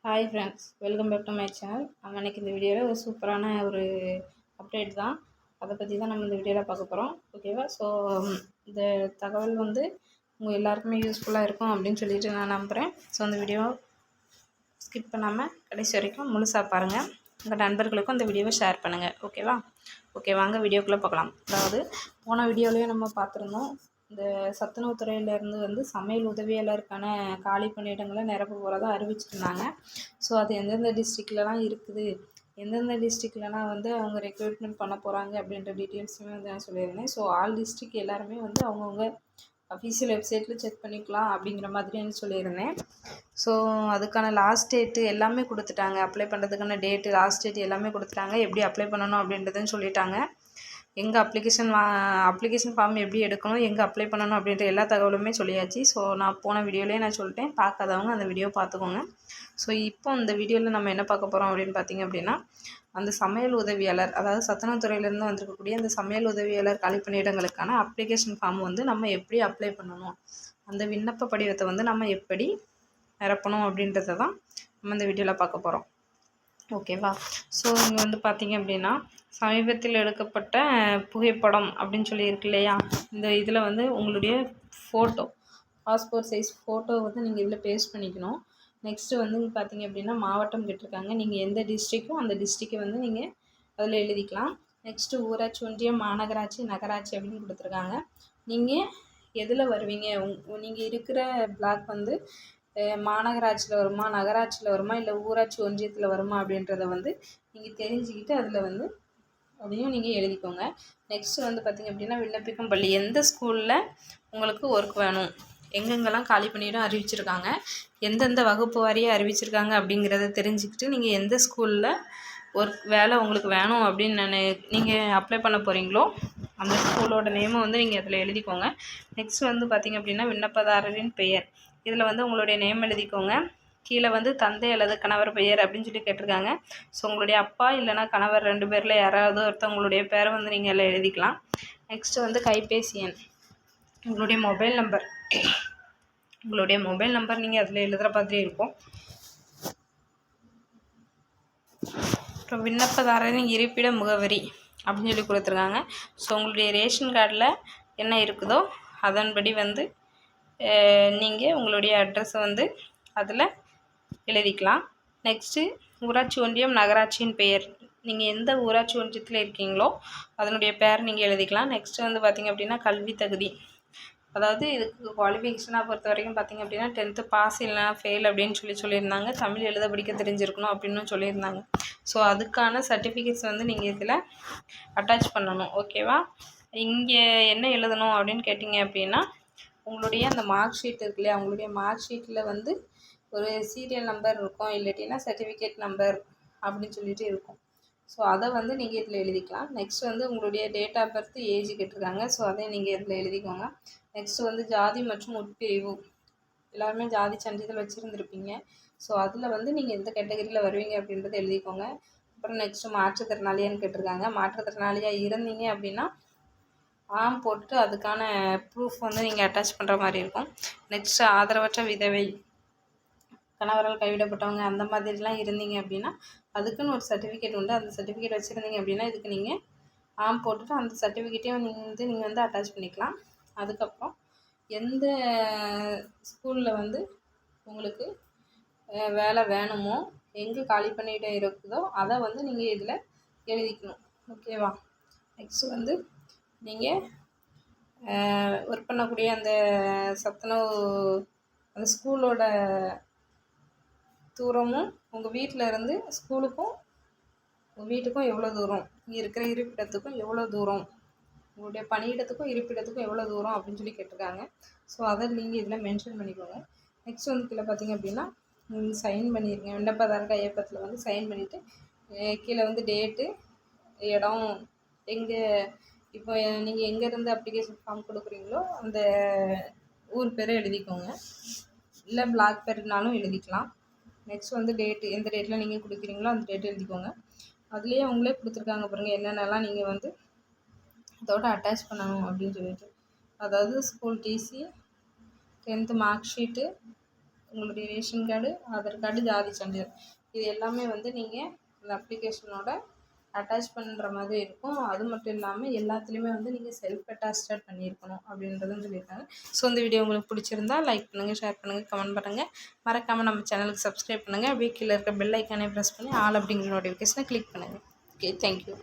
Hi friends, welcome back to my channel. நம்ம இன்றைக்கி இந்த வீடியோவில் ஒரு சூப்பரான ஒரு அப்டேட் தான். அதை பற்றி தான் நம்ம இந்த வீடியோவில் பார்க்க போகிறோம். ஓகேவா? ஸோ இந்த தகவல் வந்து உங்கள் எல்லாருக்குமே யூஸ்ஃபுல்லாக இருக்கும் அப்படின்னு சொல்லிட்டு நான் நம்புகிறேன். ஸோ அந்த வீடியோ ஸ்கிப் பண்ணாமல் கடைசி வரைக்கும் முழுசாக பாருங்கள். உங்கள் நண்பர்களுக்கும் இந்த வீடியோவை ஷேர் பண்ணுங்கள். ஓகேவா? ஓகே, வாங்க வீடியோக்குள்ளே பார்க்கலாம். அதாவது போன வீடியோலேயே நம்ம பார்த்துருந்தோம், இந்த சத்துணவு துறையிலேருந்து வந்து சமையல் உதவியாளருக்கான காலி பணியிடங்களை நிரப்ப போகிறதா அறிவிச்சிருந்தாங்க. ஸோ அது எந்தெந்த டிஸ்ட்ரிக்ட்லலாம் இருக்குது, எந்தெந்த டிஸ்ட்ரிக்ட்லலாம் வந்து அவங்க ரெக்ரூட்மெண்ட் பண்ண போகிறாங்க அப்படின்ற டீட்டெயில்ஸுமே வந்து நான் சொல்லியிருந்தேன். ஸோ ஆல் டிஸ்ட்ரிக்ட் எல்லாருமே வந்து அவங்கவுங்க அஃபீஷியல் வெப்சைட்டில் செக் பண்ணிக்கலாம் அப்படிங்கிற மாதிரி நான் சொல்லியிருந்தேன். ஸோ அதுக்கான லாஸ்ட் டேட்டு எல்லாமே கொடுத்துட்டாங்க. அப்ளை பண்ணுறதுக்கான டேட்டு, லாஸ்ட் டேட் எல்லாமே கொடுத்துட்டாங்க. எப்படி அப்ளை பண்ணணும் அப்படின்றதுன்னு சொல்லிட்டாங்க. எங்கே அப்ளிகேஷன் ஃபார்ம் எப்படி எடுக்கணும், எங்கே அப்ளை பண்ணணும் அப்படின்ற எல்லா தகவலுமே சொல்லியாச்சு. ஸோ நான் போன வீடியோலேயே நான் சொல்லிட்டேன், பார்க்காதவங்க அந்த வீடியோ பார்த்துக்கோங்க. ஸோ இப்போ இந்த வீடியோவில் நம்ம என்ன பார்க்க போகிறோம் அப்படின்னு பார்த்திங்க அப்படின்னா, அந்த சமையல் உதவியாளர், அதாவது சத்துணவு துறையிலேருந்து வந்திருக்கக்கூடிய அந்த சமையல் உதவியாளர் காலி பணியிடங்களுக்கான அப்ளிகேஷன் ஃபார்ம் வந்து நம்ம எப்படி அப்ளை பண்ணணும், அந்த விண்ணப்ப படிவத்தை வந்து நம்ம எப்படி நிரப்பணும் அப்படின்றத தான் நம்ம இந்த வீடியோவில் பார்க்க போகிறோம். ஓகேவா? ஸோ இங்கே வந்து பார்த்திங்க அப்படின்னா, சமீபத்தில் எடுக்கப்பட்ட புகைப்படம் அப்படின்னு சொல்லி இருக்கு இல்லையா, இந்த இதில் வந்து உங்களுடைய ஃபோட்டோ, பாஸ்போர்ட் சைஸ் ஃபோட்டோ வந்து நீங்கள் இதில் பேஸ்ட் பண்ணிக்கணும். நெக்ஸ்ட்டு வந்து பார்த்திங்க அப்படின்னா, மாவட்டம் கேட்டிருக்காங்க. நீங்கள் எந்த டிஸ்ட்ரிக்கோ அந்த டிஸ்ட்ரிக்கை வந்து நீங்கள் அதில் எழுதிக்கலாம். நெக்ஸ்ட்டு ஊராட்சி, ஒன்றியம், மாநகராட்சி, நகராட்சி அப்படின்னு கொடுத்துருக்காங்க. நீங்கள் எதில் வருவீங்க, நீங்கள் இருக்கிற பிளாக் வந்து மாநகராட்சியில் வருமா, நகராட்சியில் வருமா, இல்லை ஊராட்சி ஒன்றியத்தில் வருமா அப்படின்றத வந்து நீங்கள் தெரிஞ்சுக்கிட்டு அதில் வந்து அதையும் நீங்கள் எழுதிக்கோங்க. நெக்ஸ்ட்டு வந்து பார்த்திங்க அப்படின்னா, விண்ணப்பிக்கும் பள்ளி, எந்த ஸ்கூலில் உங்களுக்கு ஒர்க் வேணும், எங்கெங்கெல்லாம் காலி பணியிடம் அறிவிச்சிருக்காங்க, எந்தெந்த வகுப்பு வாரியாக அறிவிச்சிருக்காங்க அப்படிங்கிறத தெரிஞ்சுக்கிட்டு நீங்கள் எந்த ஸ்கூலில் ஒர்க் வேலை உங்களுக்கு வேணும் அப்படின்னு நீங்கள் அப்ளை பண்ண போகிறீங்களோ அந்த ஸ்கூலோட நேமை வந்து நீங்கள் அதில் எழுதிக்கோங்க. நெக்ஸ்ட் வந்து பார்த்திங்க அப்படின்னா, விண்ணப்பதாரரின் பெயர், இதில் வந்து உங்களுடைய நேம் எழுதிக்கோங்க. கீழே வந்து தந்தை அல்லது கணவர் பெயர் அப்படின்னு சொல்லி கேட்டிருக்காங்க. ஸோ உங்களுடைய அப்பா இல்லைனா கணவர் 2 பேரில் யாராவது ஒருத்தவங்களுடைய பேரை வந்து நீங்கள் அதில் எழுதிக்கலாம். நெக்ஸ்ட்டு வந்து கைபேசி எண், உங்களுடைய மொபைல் நம்பர் நீங்கள் அதில் எழுதுகிற மாதிரி இருக்கும். அப்புறம் விண்ணப்பதாரரின் இருப்பிட முகவரி அப்படின்னு சொல்லி கொடுத்துருக்காங்க. ஸோ உங்களுடைய ரேஷன் கார்டில் என்ன இருக்குதோ அதன்படி வந்து நீங்கள் உங்களுடைய அட்ரஸை வந்து அதில் எழுதிக்கலாம். நெக்ஸ்ட்டு ஊராட்சி ஒன்றியம், நகராட்சியின் பெயர், நீங்கள் எந்த ஊராட்சி ஒன்றியத்தில் இருக்கீங்களோ அதனுடைய பெயர் நீங்கள் எழுதிக்கலாம். நெக்ஸ்ட்டு வந்து பார்த்திங்க அப்படின்னா, கல்வி தகுதி, அதாவது இதுக்கு குவாலிஃபிகேஷனாக பொறுத்த வரைக்கும் பார்த்திங்க அப்படின்னா 10th பாஸ் இல்லைனா ஃபெயில் அப்படின்னு சொல்லியிருந்தாங்க. தமிழ் எழுத படிக்க தெரிஞ்சிருக்கணும் அப்படின்னு சொல்லியிருந்தாங்க. ஸோ அதுக்கான சர்டிஃபிகேட்ஸ் வந்து நீங்கள் இதில் அட்டாச் பண்ணணும். ஓகேவா? இங்கே என்ன எழுதணும் அப்படின்னு கேட்டிங்க அப்படின்னா, உங்களுடைய அந்த மார்க் ஷீட் இருக்கு இல்லையா, உங்களுடைய மார்க் ஷீட்டில் வந்து ஒரு சீரியல் நம்பர் இருக்கும், இல்லாட்டினா சர்டிஃபிகேட் நம்பர் அப்படின்னு சொல்லிட்டு இருக்கும். ஸோ அதை வந்து நீங்கள் இதில் எழுதிக்கலாம். நெக்ஸ்ட் வந்து உங்களுடைய டேட் ஆஃப் பர்த், ஏஜ் கேட்டிருக்காங்க. ஸோ அதையும் நீங்கள் இதில் எழுதிக்கோங்க. நெக்ஸ்ட்டு வந்து ஜாதி மற்றும் உட்பிரிவு, எல்லாருமே ஜாதி சான்றிதழ் வச்சுருந்துருப்பீங்க. ஸோ அதில் வந்து நீங்கள் எந்த கேட்டகரியில் வருவீங்க அப்படின்றத எழுதிக்கோங்க. அப்புறம் நெக்ஸ்ட்டு மாற்றுத்திறனாளியான்னு கேட்டிருக்காங்க. மாற்றுத்திறனாளியாக இருந்தீங்க அப்படின்னா ஆம் போட்டுட்டு அதுக்கான ப்ரூஃப் வந்து நீங்கள் அட்டாச் பண்ணுற மாதிரி இருக்கும். நெக்ஸ்ட்டு ஆதரவற்ற விதவை, கணவரால் கைவிடப்பட்டவங்க, அந்த மாதிரிலாம் இருந்தீங்க அப்படின்னா அதுக்குன்னு ஒரு சர்டிஃபிகேட் உண்டு. அந்த சர்டிஃபிகேட் வச்சுருந்தீங்க அப்படின்னா இதுக்கு நீங்கள் ஆம் போட்டுட்டு அந்த சர்டிஃபிகேட்டையும் நீங்கள் வந்து அட்டாச் பண்ணிக்கலாம். அதுக்கப்புறம் எந்த ஸ்கூலில் வந்து உங்களுக்கு வேலை வேணுமோ, எங்கே காலி பணியிடம் இருக்குதோ அதை வந்து நீங்கள் இதில் எழுதிக்கணும். ஓகேவா? நெக்ஸ்ட்டு வந்து நீங்கள் ஒர்க் பண்ணக்கூடிய அந்த சத்துணவு அந்த ஸ்கூலோட தூரமும், உங்கள் வீட்டில் இருந்து ஸ்கூலுக்கும் உங்கள் வீட்டுக்கும் எவ்வளோ தூரம், இங்கே இருக்கிற இருப்பிடத்துக்கும் எவ்வளோ தூரம், உங்களுடைய பணியிடத்துக்கும் இருப்பிடத்துக்கும் எவ்வளோ தூரம் அப்படின்னு சொல்லி கேட்டிருக்காங்க. ஸோ அதை நீங்கள் இதில் மென்ஷன் பண்ணிக்கோங்க. நெக்ஸ்ட் வந்து கீழே பார்த்திங்க அப்படின்னா, சைன் பண்ணிடுங்க. விண்ணப்பதாரர் கையொப்பத்தில் வந்து சைன் பண்ணிவிட்டு கீழே வந்து டேட்டு, இடம், எங்கே இப்போ நீங்கள் எங்கேருந்து அப்ளிகேஷன் ஃபார்ம் கொடுக்குறீங்களோ அந்த ஊர் பேரை எழுதிக்கோங்க, இல்லை பிளாக் பேர்னாலும் எழுதிக்கலாம். நெக்ஸ்ட் வந்து டேட்டு, எந்த டேட்டில் நீங்கள் கொடுக்குறீங்களோ அந்த டேட்டு எழுதிக்கோங்க. அதுலேயே அவங்களே கொடுத்துருக்காங்க பாருங்கள், என்னென்னலாம் நீங்கள் வந்து அதோட அட்டாச் பண்ணணும் அப்படின்னு சொல்லிட்டு. அதாவது school DC, 10th mark sheet, உங்களுடைய ரேஷன் கார்டு, ஆதார் கார்டு, ஜாதி சான்றிதழ் இது எல்லாமே வந்து நீங்கள் இந்த அப்ளிகேஷனோட அட்டாச் பண்ணுற மாதிரி இருக்கும். அது மட்டும் இல்லாமல் எல்லாத்துலேயுமே வந்து நீங்கள் செல்ஃப் அட்டாஸ்டட் பண்ணியிருக்கணும் அப்படின்றதும் சொல்லியிருக்காங்க. ஸோ இந்த வீடியோ உங்களுக்கு பிடிச்சிருந்தா லைக் பண்ணுங்கள், ஷேர் பண்ணுங்கள், கமெண்ட் பண்ணுங்கள். மறக்காமல் நம்ம சேனலுக்கு சப்ஸ்கிரைப் பண்ணுங்கள். அப்படியே கீழே இருக்க பெல் ஐக்கானே ப்ரெஸ் பண்ணி ஆல் அப்படிங்கிற நோட்டிஃபிகேஷனை கிளிக் பண்ணுங்கள். Okay, thank you.